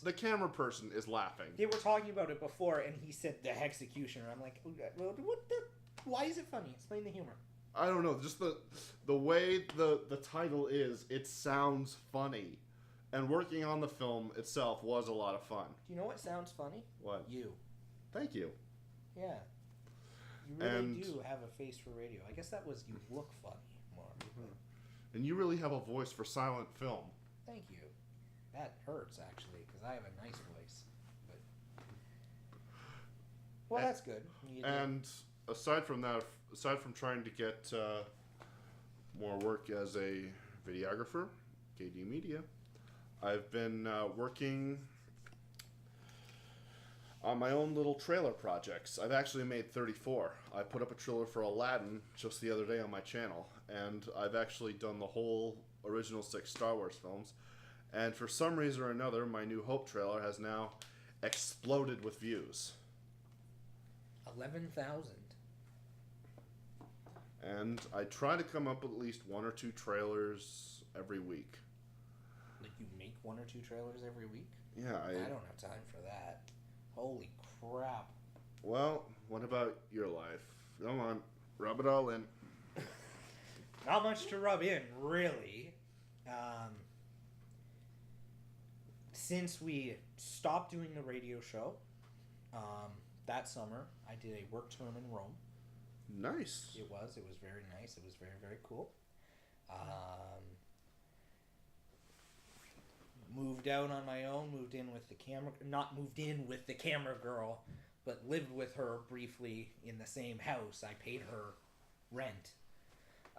the camera person is laughing. They were talking about it before, and he said the Hexecutioner. I'm like, well, why is it funny? Explain the humor. I don't know, just the way the title is, it sounds funny. And working on the film itself was a lot of fun. Do you know what sounds funny? What? You. Thank you. Yeah. You really And- do have a face for radio. I guess that was you look funny more. And you really have a voice for silent film. Thank you. That hurts, actually, because I have a nice voice. But well, that's good. And aside from that, aside from trying to get more work as a videographer, KD Media, I've been working. On my own little trailer projects. I've actually made 34. I put up a trailer for Aladdin just the other day on my channel, and I've actually done the whole original 6 Star Wars films. And for some reason or another, my New Hope trailer has now exploded with views. 11,000. And I try to come up with at least 1 or 2 trailers every week. Like you make 1 or 2 trailers every week? Yeah, I don't have time for that. Holy crap. Well, what about your life? Come on, rub it all in. Not much to rub in, really. Since we stopped doing the radio show, that summer, I did a work term in Rome. Nice. It was very nice. It was very, very cool. Moved out on my own, not moved in with the camera girl, but lived with her briefly in the same house. I paid her rent.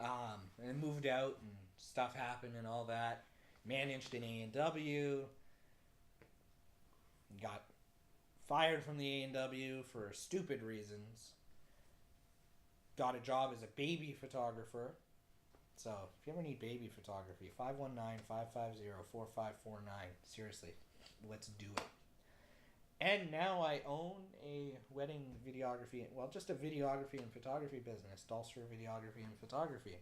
And moved out and stuff happened and all that. Managed an A&W. Got fired from the A&W for stupid reasons. Got a job as a baby photographer. So, if you ever need baby photography, 519-550-4549. Seriously, let's do it. And now I own a wedding videography, well, just a videography and photography business, Dulster Videography and Photography.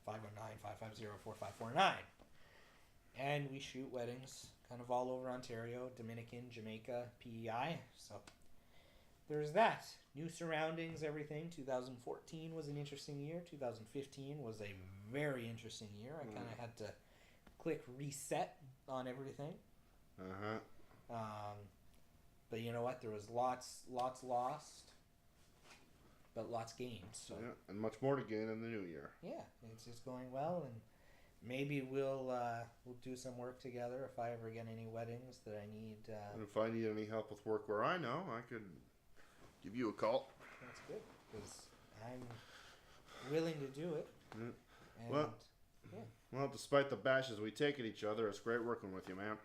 519-550-4549. And we shoot weddings kind of all over Ontario, Dominican, Jamaica, PEI. So, there's that. New surroundings, everything. 2014 was an interesting year. 2015 was a very interesting year. I kind of had to click reset on everything. But you know what? There was lots lost, but lots gained. So yeah, and much more to gain in the new year. Yeah, it's going well, and maybe we'll do some work together if I ever get any weddings that I need. And if I need any help with work where I know, I could give you a call. That's good, because I'm willing to do it. Yeah. And, Well, despite the bashes we take at each other, it's great working with you, man.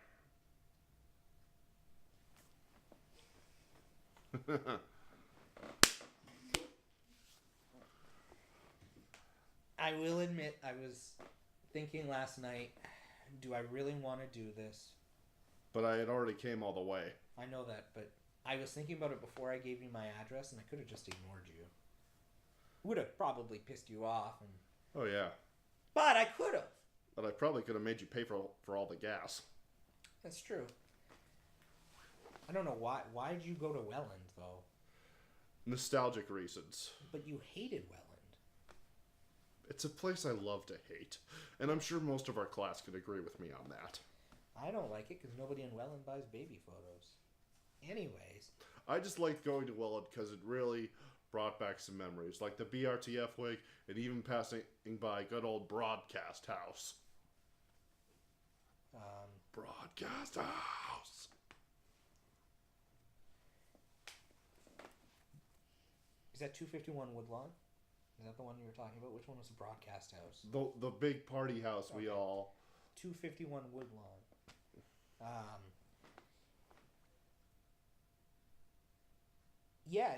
I will admit, I was thinking last night, do I really want to do this? But I had already came all the way. I know that, but I was thinking about it before I gave you my address, and I could have just ignored you. Would have probably pissed you off, and Oh, yeah. but I could have. But I probably could have made you pay for all the gas. That's true. I don't know why. Why did you go to Welland though? Nostalgic reasons. But you hated Welland. It's a place I love to hate. And I'm sure most of our class could agree with me on that. I don't like it because nobody in Welland buys baby photos. Anyways. I just liked going to Welland because it really brought back some memories. Like the BRTF wig and even passing by good old Broadcast House. Broadcast House. Is that 251 Woodlawn? Is that the one you were talking about? Which one was the Broadcast House? The big party house we all... 251 Woodlawn. Yeah,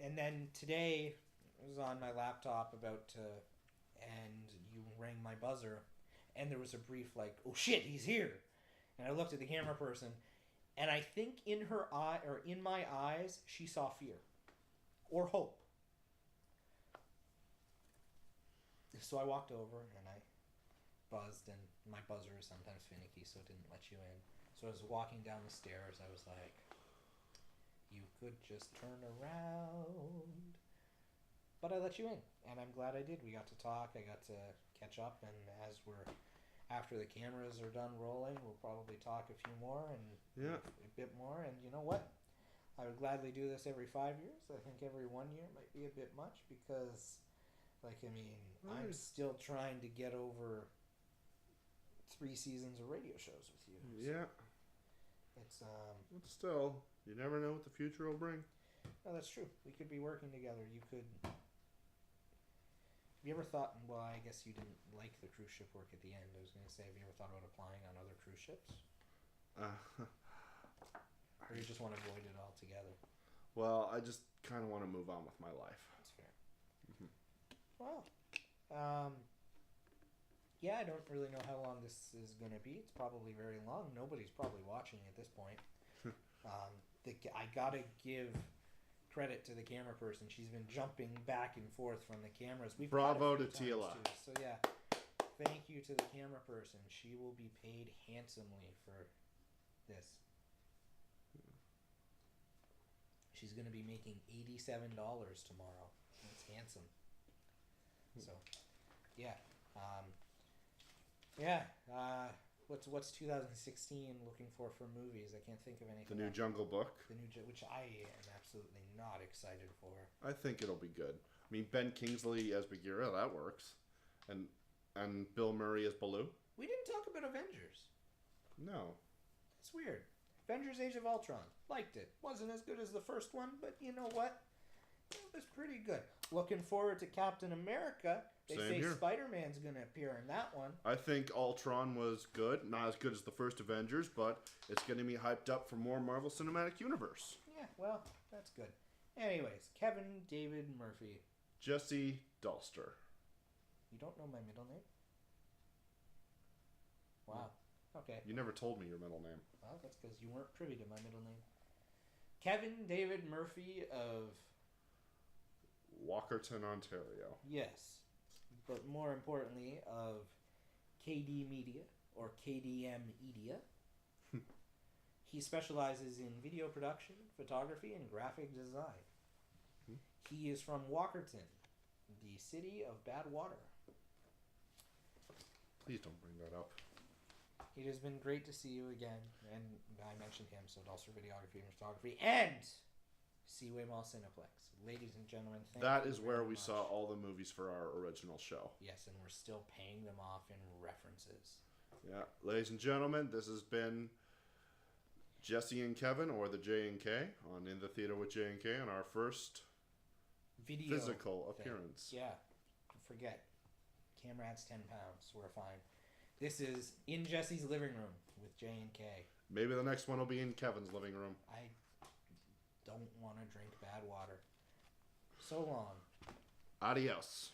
and then today I was on my laptop about to, and you rang my buzzer, and there was a brief like, oh shit, he's here. And I looked at the camera person, and I think in her eye, or in my eyes, she saw fear. Or hope. So I walked over, and I buzzed, and my buzzer is sometimes finicky, so it didn't let you in. So I was walking down the stairs, I was like, you could just turn around. But I let you in, and I'm glad I did. We got to talk, I got to catch up, and after the cameras are done rolling, we'll probably talk a few more, and a bit more, and you know what? I would gladly do this every 5 years. I think every 1 year might be a bit much, because, I'm still trying to get over 3 seasons of radio shows with you. Yeah. It's, But still, you never know what the future will bring. No, that's true. We could be working together. You could... Have you ever thought... Well, I guess you didn't like the cruise ship work at the end. I was going to say, have you ever thought about applying on other cruise ships? Or you just want to avoid it altogether? Well, I just kind of want to move on with my life. That's fair. Well, yeah, I don't really know how long this is going to be. It's probably very long. Nobody's probably watching at this point. I gotta give credit to the camera person. She's been jumping back and forth from the cameras. We've Bravo got a to few times, Tila. too. So yeah, thank you to the camera person. She will be paid handsomely for this. She's going to be making $87 tomorrow. That's handsome. So, yeah. What's 2016 looking for movies? I can't think of anything. The new Jungle Book. Which I am absolutely not excited for. I think it'll be good. I mean, Ben Kingsley as Bagheera, that works, and Bill Murray as Baloo. We didn't talk about Avengers. No. It's weird. Avengers: Age of Ultron. Liked it. Wasn't as good as the first one, but you know what? It was pretty good. Looking forward to Captain America. They Same say here. Spider-Man's going to appear in that one. I think Ultron was good. Not as good as the first Avengers, but it's getting me hyped up for more Marvel Cinematic Universe. Yeah, well, that's good. Anyways, Kevin David Murphy. Jesse Dulster. You don't know my middle name? Wow. Okay. You never told me your middle name. Well, that's because you weren't privy to my middle name. Kevin David Murphy of... Walkerton, Ontario. Yes. But more importantly, of KD Media, or KDM Media. He specializes in video production, photography, and graphic design. He is from Walkerton, the city of bad water. Please don't bring that up. It has been great to see you again, and I mentioned him, so Dulster Videography and Photography, and Seaway Mall Cineplex. Ladies and gentlemen, thank That you is where very we much. saw all the movies for our original show. Yes, and we're still paying them off in references. Yeah, ladies and gentlemen, this has been Jesse and Kevin, or the J and K, on In the Theater with J and K, on our first Video physical thing. appearance. Yeah, forget. Camera adds 10 pounds. We're fine. This is in Jesse's living room with J and K. Maybe the next one will be in Kevin's living room. I don't want to drink bad water. So long. Adios.